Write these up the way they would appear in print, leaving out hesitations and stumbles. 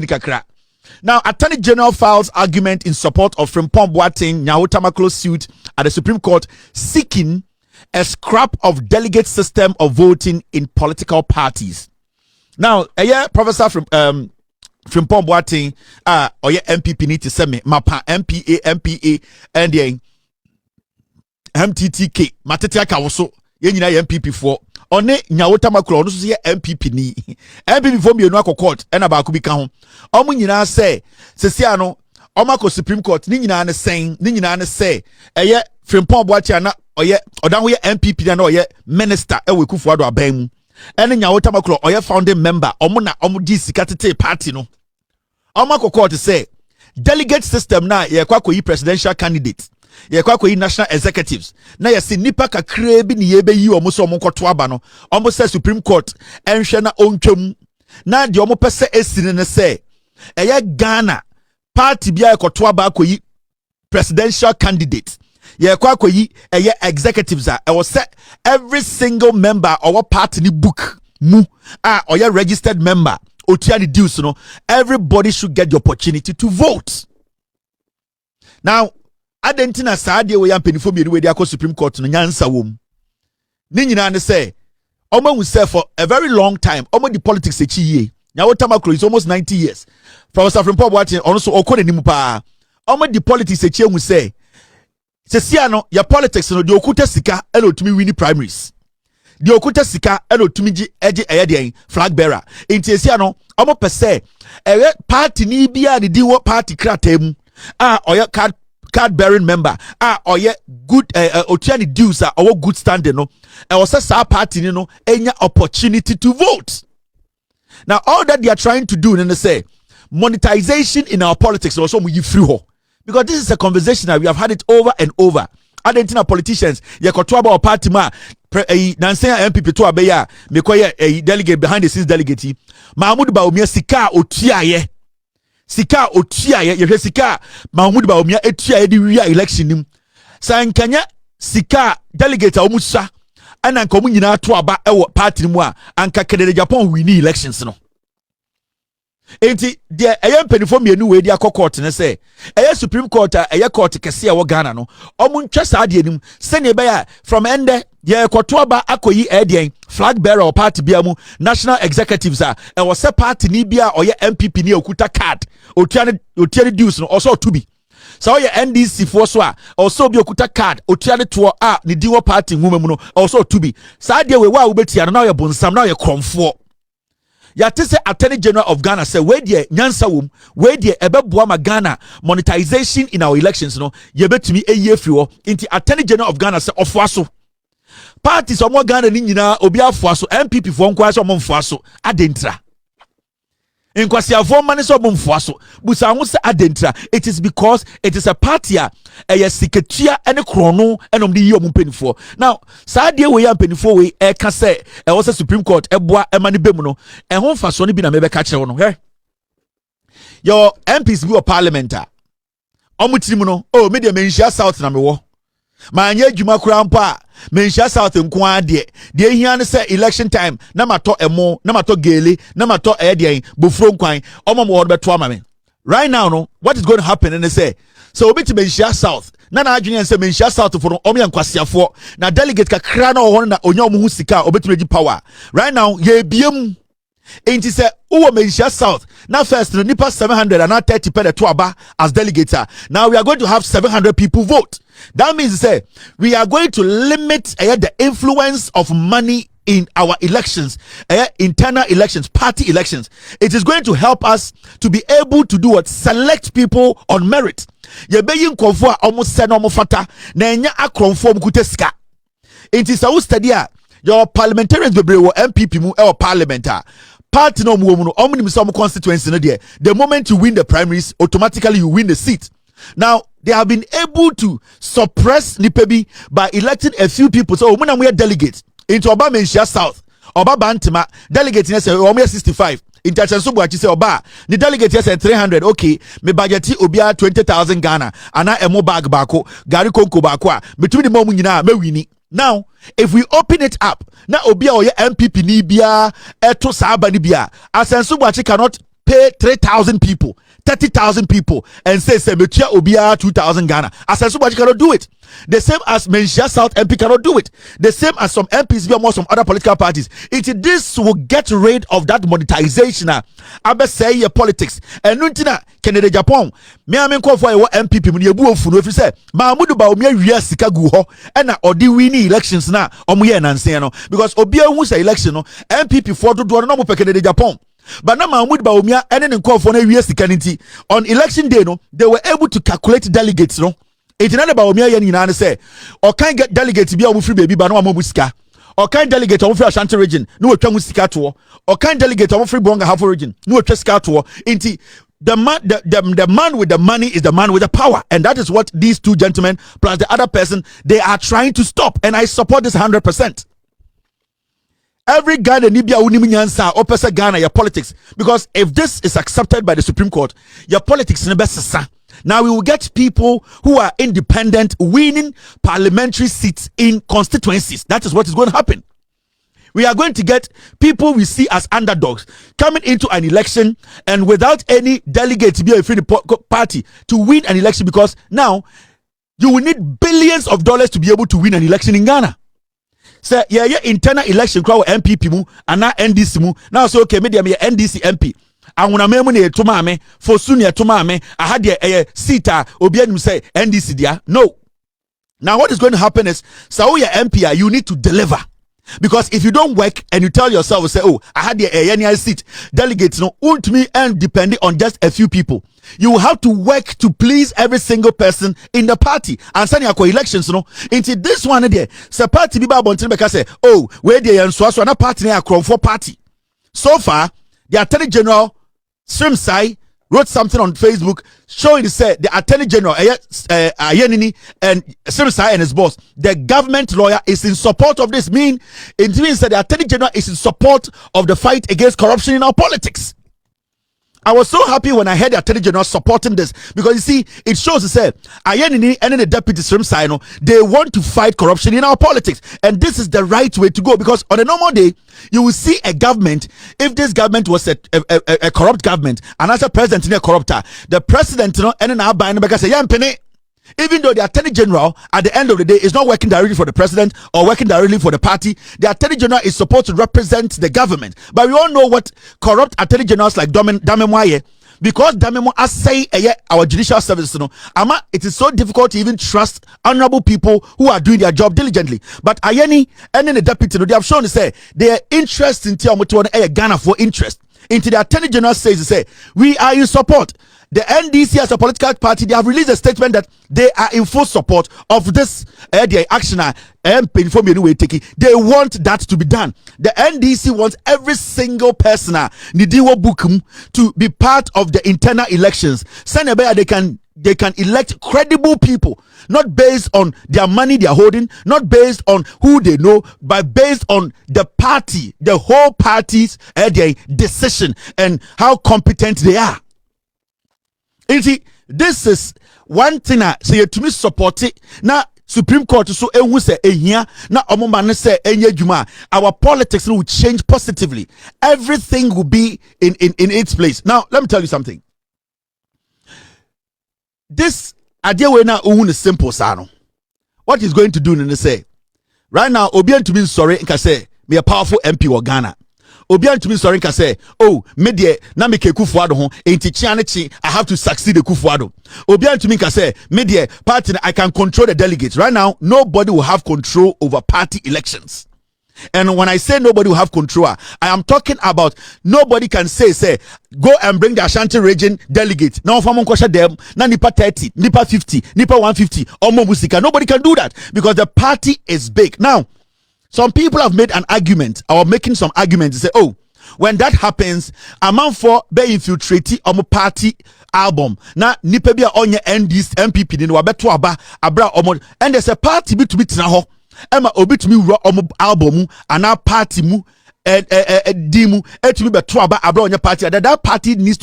kakra. Now, Attorney General files argument in support of Frimpong Boateng Nyawotamaklo suit at the Supreme Court seeking a scrap of delegate system of voting in political parties. Now, Professor Frimpong Boateng MPP need to send me mapa MPA and the MTTK Matetia Kawoso yenyina MPP for one Nyawotamaklo no so ye MPP ni MPP for me no court and ba ko bi ka ho omo nyina say sesia no omako Supreme Court ni nyina ne say Frimpong Boateng na odan ye MPP na oye minister ewe Kufuado aban mu ene Nyawotamaklo oye founding member omo di sikatete party no omako court say delegate system na ye kwa koyi presidential candidate ye kwa koyi national executives na ye se nipa kakra bi ne ye be yi omo so omo kwoto aba no omo say Supreme Court enhwe na ontwam na de omo pese esini ne say Ghana party bia ye kwoto aba koyi presidential candidate ye kwa koyi executives a was say every single member of our party ni book mu or ye registered member otua the dues no everybody should get the opportunity to vote. Now adentina saade we yampenifo bi we dey akọ Supreme Court no nyansa wom ni nyina ne say omo hu say for a very long time omo the politics echi yie Nyawotamaklo is almost 90 years. Professor Frimpong Boateng ono so okọ nanim pa omo the politics echi hu say sesia no ya politics no de okuta sika ela otumi win primaries de okuta sika ela otumi gi eye flag bearer intiesia no omo pese party ni bia de diwo party kratam oya card bearing member oye good otiani dues or good standing no and was a party no any opportunity to vote. Now all that they are trying to do, and they say monetization in our politics also we free ho, because this is a conversation that we have had it over and over. Argentina politicians ye koto about party ma Nansen MPP to abeya me koye a delegate behind the scenes delegate Bawumia sika otuaye sika otuaye ye sika Bawumia etuaye di wi election nim sankanya sika delegate omusa ana nka nyina to aba ewo party mu a anka kedede Japan win elections no. Enti de penifo mienu we di court ne say Supreme Court court kese wo Ghana no omu ntwa saade anim se ne be ya from ende ye koto aba akoyi flag bearer party bia mu national executives was se party ni bia oye MPP ni okuta card otiane dues no also to be so ye NDC for so also be okuta card otiane to ni diwo party nwuma mu no also to be saade we wa ubetia no na ye bonsam na ye kromfo ya tese Attorney General of Ghana say we die nyansa wom we die ebeboa ma Ghana monetization in our elections no ye betumi eye free ho inti Attorney General of Ghana say ofoaso parties omo Ghana ni nyina obi afoaso MPP fo nkwa so omo mfoaso adentra Nkwasiafo mane so omo mfoaso busa ho se adentra. It is because it is a party a siketua ene krono enom de yi omo penifo. Now saade we ya penifo we ka say was a Supreme Court eboa emane bemu no ho mfaso ne bi na mebeka kire no he your MPs bi o parliament omo tirim no me de menhia south na mewo manya adwuma kura mpa menhia south nko ade de ehia ne say election time na mato emo na mato gele na mato bofuro nkwan omo mo beto amame right now no what is going to happen and they say so obi to menhia south na adwene say menhia south for omo yankwasiafo na delegate kakra na ho na onya omo hu sika obetumeji power right now ye biem enti say uwo menhia south now first the nipa 700 and now 30 per to aba as delegates. Now we are going to have 700 people vote. That means say we are going to limit the influence of money in our elections, internal elections, party elections. It is going to help us to be able to do what? Select people on merit. Ye beyin konfo almost send omo fata na enya akronfo mkute sika. It is a study your parliamentarians bebre wo MPP mu e parliament party no mu no omni some constituency no there. The moment you win the primaries, automatically you win the seat. Now they have been able to suppress Npp by electing a few people. So when we are delegates into Oba Menhia South, Oba Bantima delegates say Omo 65. In Tachansu Buachi say Oba the delegate say 300. Okay, me budgeti obia 20,000 Ghana ana emo bag bako gari konko bako between the momu nyina me wini. Now, if we open it up, now Obia or MPP ni bia eto saba ni bia. Asensu Buachi cannot pay 3,000 people, 30,000 people, and say Metia Obia 2,000 Ghana. As somebody cannot do it. The same as Menchia South MP cannot do it. The same as some MPs or some other political parties. This will get rid of that monetization. I say your politics. And Nuntina, Canada, Japan. Me amen call for a MPP when you buofu. If you say, Mahmoud Bawumia Sika Guho, and Odi winning elections now, Omuya Nanseno, because Obia who's election, MPP for to do a normal Canada, Japan. But now Mahmoud Bawumia and then call for a USC on election day, no, they were able to calculate delegates, no. It's not about Bawumia yen say, or can't get delegates to be a free baby, but no more musika. Or can't delegate on free Ashanti region, no musika to, or can't delegate on free Bonga half region, no cheska to. Inti the man with the money is the man with the power, and that is what these two gentlemen plus the other person they are trying to stop, and I support this 100%. Every Ghana Nibia Uniminyansa opesa Ghana your politics, because if this is accepted by the Supreme Court, your politics in the now we will get people who are independent winning parliamentary seats in constituencies. That is what is going to happen. We are going to get people we see as underdogs coming into an election and without any delegate to be a free party to win an election, because now you will need billions of dollars to be able to win an election in Ghana. So yeah, internal election crowd MPP mu and now NDC mu. Now so okay, maybe I'm NDC MP. I want to me to mame for sooner to mame. I had a sita obianum say NDC dia. No. Now what is going to happen is so your MPR you need to deliver. Because if you don't work and you tell yourself, say, oh, I had a seat, delegates no won't me and depending on just a few people. You will have to work to please every single person in the party. And sending your elections, no. Into this one there, so party be bontin because say, oh, where they and so na party na Akroma for party. So far, the Attorney General Srimsai wrote something on Facebook showing said the Attorney General Ayenini and Srimsai and his boss, the government lawyer, is in support of this. It means that the Attorney General is in support of the fight against corruption in our politics. I was so happy when I heard the Attorney General supporting this, because you see, it shows to say Ayenini and the deputy Srimsai, they want to fight corruption in our politics, and this is the right way to go. Because on a normal day, you will see a government. If this government was a corrupt government, and as a president in a corrupter, the president, and then I say, yeah, penny. Even though the Attorney General at the end of the day is not working directly for the president or working directly for the party, the Attorney General is supposed to represent the government. But we all know what corrupt Attorney Generals like Damemwaye, because Damemwa say our judicial service, it is so difficult to even trust honorable people who are doing their job diligently. But Ayeni and then the deputy, they have shown to say their interest in Ghana for interest. Into the Attorney General says, we are in support. The NDC as a political party, they have released a statement that they are in full support of this their action and they want that to be done. The NDC wants every single person to be part of the internal elections. They can elect credible people, not based on their money they are holding, not based on who they know, but based on the party, the whole party's their decision and how competent they are. You see, this is one thing I say to me support it. Now Supreme Court so who say here na omomane say juma, our politics will change positively. Everything will be in its place. Now let me tell you something. This idea we now is simple sano. What he's going to do in say right now, Obian to be sorry and can say me a powerful MP or Ghana. Obian to me sorry can say, oh, media na me ke Kufuado ho enti chianechi I have to succeed the Kufuado. Obian to me can say, media party I can control the delegates. Right now, nobody will have control over party elections. And when I say nobody will have control, I am talking about nobody can say go and bring the Ashanti region delegate. Now from them, na nipa 30, nipa 50, nipa 150, or Mobusika. Nobody can do that because the party is big. Now, some people have made an argument or making some arguments to say, oh, when that happens, a man for be infiltrate a party album. Now, nipa be on your NDC MPP, then wabeto aba abra omo, and there's a party be to be ho. Emma obi to me raw album and our party mu dimu to me beto aba abra on your party. That party needs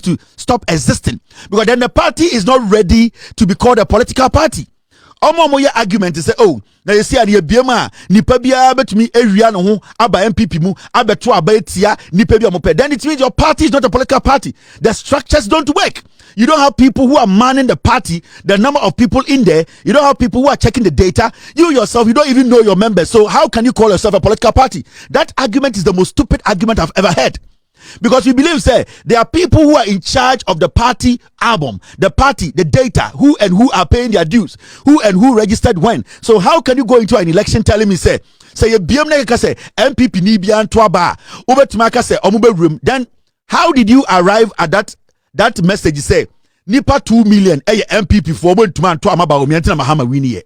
to stop existing, because then the party is not ready to be called a political party. omo ye argument say oh na you see ade biema nipa bia betumi ewia no ho aba MPP mu abeto aba etia nipa bia mo pe. Then it means your party is not a political party. The structures don't work. You don't have people who are manning the party, the number of people in there. You don't have people who are checking the data. You yourself, you don't even know your members. So how can you call yourself a political party? That argument is the most stupid argument I've ever heard. Because we believe, say, there are people who are in charge of the party album, the party, the data, who are paying their dues, who registered when. So how can you go into an election telling me, say you BM say MPP ni bian twaba, ubetmaka say omube room. Then how did you arrive at that message? Say nipa 2 million MPP for Bawumia na Mahama wini.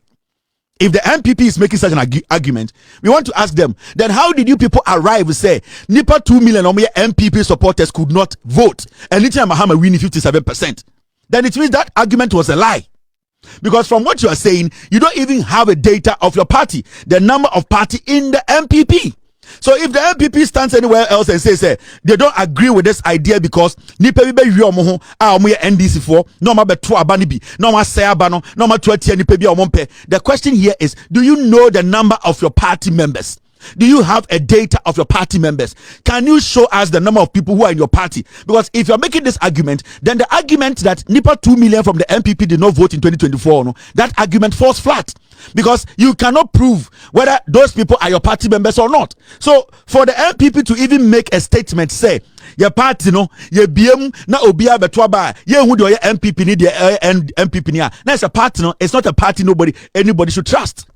If the MPP is making such an argument, we want to ask them, then how did you people arrive to say Nipa 2 million MPP supporters could not vote and Nitia Mahama winning 57%? Then it means that argument was a lie. Because from what you are saying, you don't even have a data of your party, the number of party in the MPP. So if the MPP stands anywhere else and says they don't agree with this idea because nipa bi be wi omo ho a omo ye NDC for no ma beto aba ni bi no ma say aba no ma to atia nipa bi omo mpe. The question here is, do you know the number of your party members? Do you have a data of your party members? Can you show us the number of people who are in your party? Because if you're making this argument, then the argument that Nipa 2 million from the MPP did not vote in 2024, no, that argument falls flat. Because you cannot prove whether those people are your party members or not. So for the MPP to even make a statement, say your party no ye BM na obia betwa ba ye hu de MPP ni de MPP ni a na it's a party no, it's not a party anybody should trust.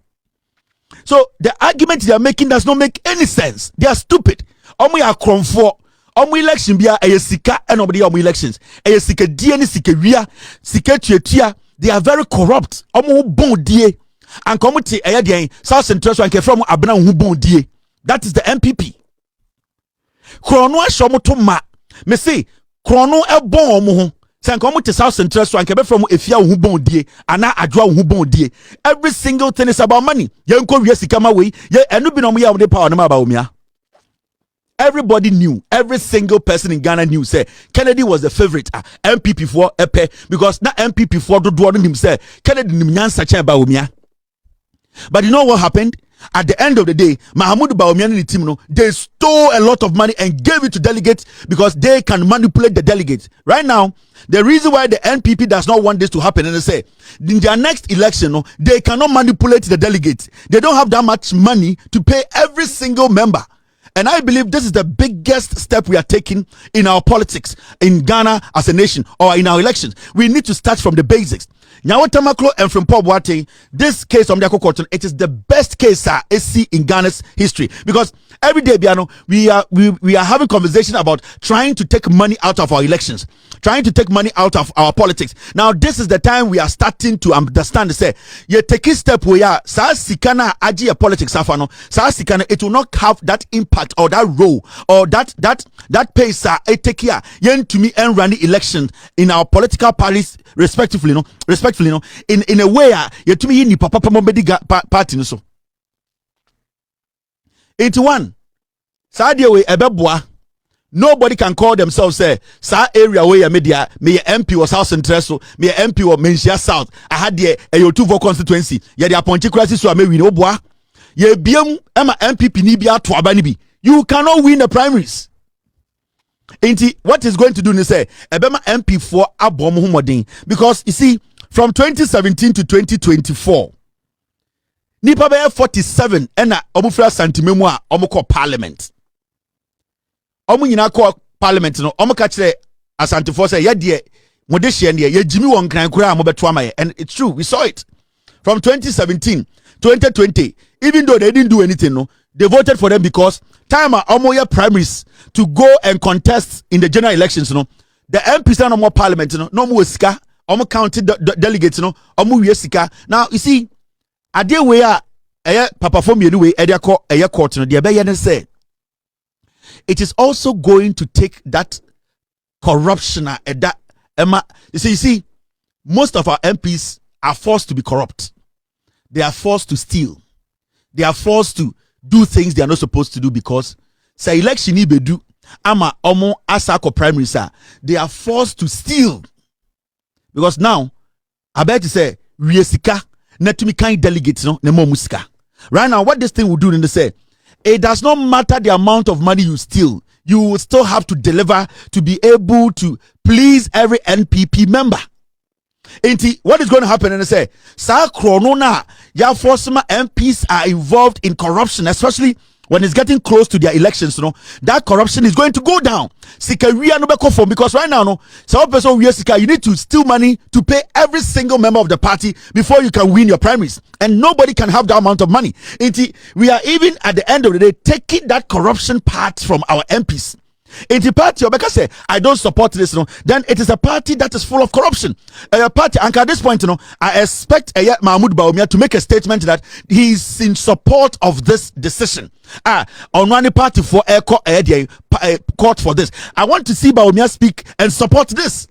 So the argument they are making does not make any sense. They are stupid. Omo ya kromfo omo election bia sika and nobody omo elections sika die ni sika wia sika tuatua. They are very corrupt. Omo bon die and community de South Central so anke from abena hu bon die. That is the MPP. Krono ashomo to ma me say krono e bon omo ho sen community South Central so anke be from efia hu bon die ana adwa hu bon die. Every single thing is about money. Ye nko wi sika ma we ye enu bi no mo ye wo de power no ma Bawumia. Everybody knew, every single person in Ghana knew, say Kennedy was the favorite MPP for Epe, because na MPP for do him say Kennedy nimnyan sacha Bawumia. But you know what happened? At the end of the day, Mahamudu Bawumia and the team, no, they stole a lot of money and gave it to delegates because they can manipulate the delegates. Right now, the reason why the NPP does not want this to happen, and they say in their next election, no, they cannot manipulate the delegates. They don't have that much money to pay every single member. And I believe this is the biggest step we are taking in our politics in Ghana as a nation or in our elections. We need to start from the basics. Nyawatamaklo and from Paul Boateng, this case of Mdiako Cotton, it is the best case in Ghana's history, because every day, Biano, we are having conversation about trying to take money out of our elections, trying to take money out of our politics. Now, this is the time we are starting to understand. Say, you take a step where sa sikana aji a politics afano, sa sikana, it will not have that impact or that role or that pace take here yen to me and run the election in our political parties respectively, in a way you to me ni papa party no so. 81 Sadia we ebeboa. Nobody can call themselves say sa area where ya media me MP or South Central so me MP or Menchia South I had the Yotuvo constituency ya the appointed crisis so me win oboa ye biem ema MPP ni bia to aba ni bi. You cannot win the primaries. What is going to do is say ebema MP for abom humodin, because you see from 2017 to 2024 nipa be 47 ena omufra santimemu a omukọ parliament. Omu nyina kọ parliament no omu ka kire asantifo say ye de mode hye ne ye jimi won kran kura mo beto amaye, and it's true, we saw it from 2017 2020. Even though they didn't do anything, no, they voted for them because time omoya primaries to go and contest in the general elections, no, the MPs no more parliament, no more sika, omo county delegates, no, omo we sika. Now you see, ade we papa form you way area court, no, the be say it is also going to take that corruption that you see, most of our MPs are forced to be corrupt. They are forced to steal. They are forced to do things they are not supposed to do, because say election ni bedu ama omo asako primary sir, they are forced to steal. Because now I bet to say we sika netumi kind delegates no ne mo musika. Right now, what this thing will do in the say, it does not matter the amount of money you steal. You will still have to deliver to be able to please every NPP member. What is going to happen? And they say, Sa Kronona, ya forsma MPs are involved in corruption, especially when it's getting close to their elections, that corruption is going to go down. Because right now, you need to steal money to pay every single member of the party before you can win your primaries. And nobody can have that amount of money. We are even at the end of the day taking that corruption part from our MPs. In the party, Obeka say, I don't support this, then it is a party that is full of corruption. A party, and at this point, I expect Mahmoud Bawumia to make a statement that he is in support of this decision. On one party for a court for this. I want to see Bawumia speak and support this.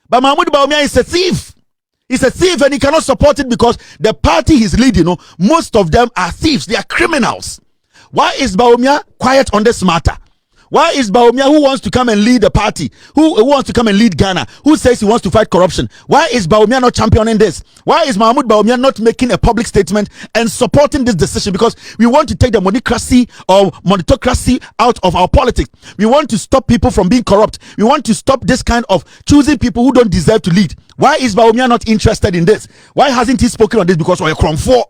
But Mahmoud Bawumia is a thief. He's a thief and he cannot support it because the party he's leading, most of them are thieves. They are criminals. Why is Bawumia quiet on this matter? Why is Bawumia, who wants to come and lead the party, who wants to come and lead Ghana, who says he wants to fight corruption, why is Bawumia not championing this? Why is Mahmoud Bawumia not making a public statement and supporting this decision? Because we want to take the monocracy or monetocracy out of our politics. We want to stop people from being corrupt. We want to stop this kind of choosing people who don't deserve to lead. Why is Bawumia not interested in this? Why hasn't he spoken on this? Because we're Kromfo.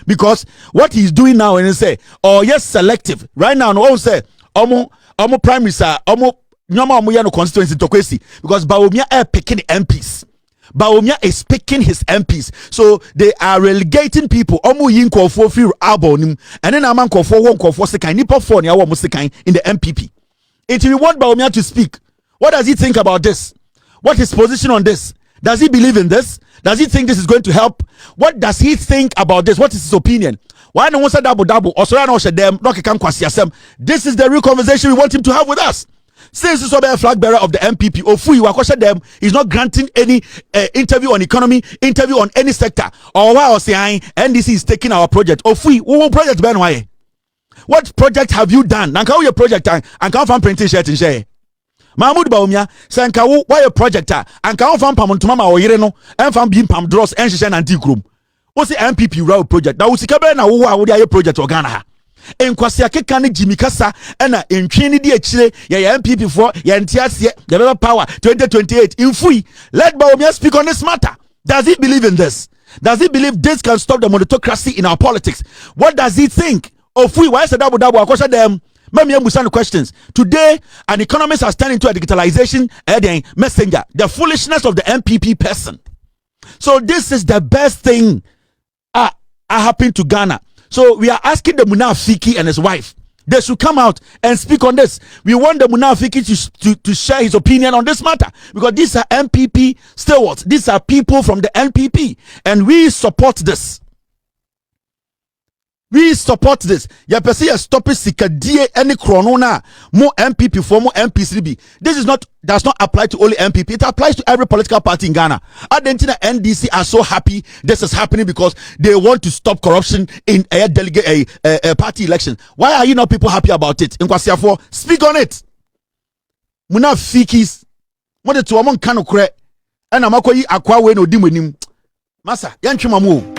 Because what he's doing now and he say, oh yes, selective. Right now, no one say, Omo prime minister, Omo no constituency tokwesi, because Bawumia are picking MPs. Bawumia is picking his MPs, so they are relegating people. Omo yin kofo fi abonim, and then aman kofo won kofo sekan nipa for ni awo sekan in the MPP. If we want Bawumia to speak, what does he think about this? What is his position on this? Does he believe in this? Does he think this is going to help? What does he think about this? What is his opinion? Why no one said double or so no them not can kwasiasem? This is the real conversation we want him to have with us. Since he's a flag bearer of the MPP, Ofui Wakosha them, he's not granting any interview on economy, interview on any sector. Or why was saying NDC is taking our project? Ofui, what project Ben why? What project have you done? Nanka your project and come from printing shirt and share. Mahmoud Bawumia, Sankawu, why a projector and come from Pamontumama or Yereno and from Bim Pam Dross and Shishan Anti-Group. What's the MPP route project? Now, Sikabe na who would a project or Ghana? En Kwasiake Kani Jimmy Kasa and in Trinity Chile, ya MPP for Yantias, the power 2028. In free, let Bawumia speak on this matter. Does he believe in this? Does he believe this can stop the monetocracy in our politics? What does he think? Oh, free, why is the double? I question them. Questions. Today, an economist has turned into a digitalization messenger. The foolishness of the MPP person. So this is the best thing happened to Ghana. So we are asking the Munafiki and his wife. They should come out and speak on this. We want the Munafiki to share his opinion on this matter. Because these are MPP stewards. These are people from the NPP. And we support this. We support this. Ya pesi stop sikadie any chronona more MPP for more MPCB. This does not apply to only MPP. It applies to every political party in Ghana. Argentina NDC are so happy this is happening because they want to stop corruption in a delegate a party election. Why are you not people happy about it? In Kwasiafo, speak on it. Muna fikis. Mo de to amon kanu kure. E na makoyi akwa we no di monim. Masa, yantwe mamu.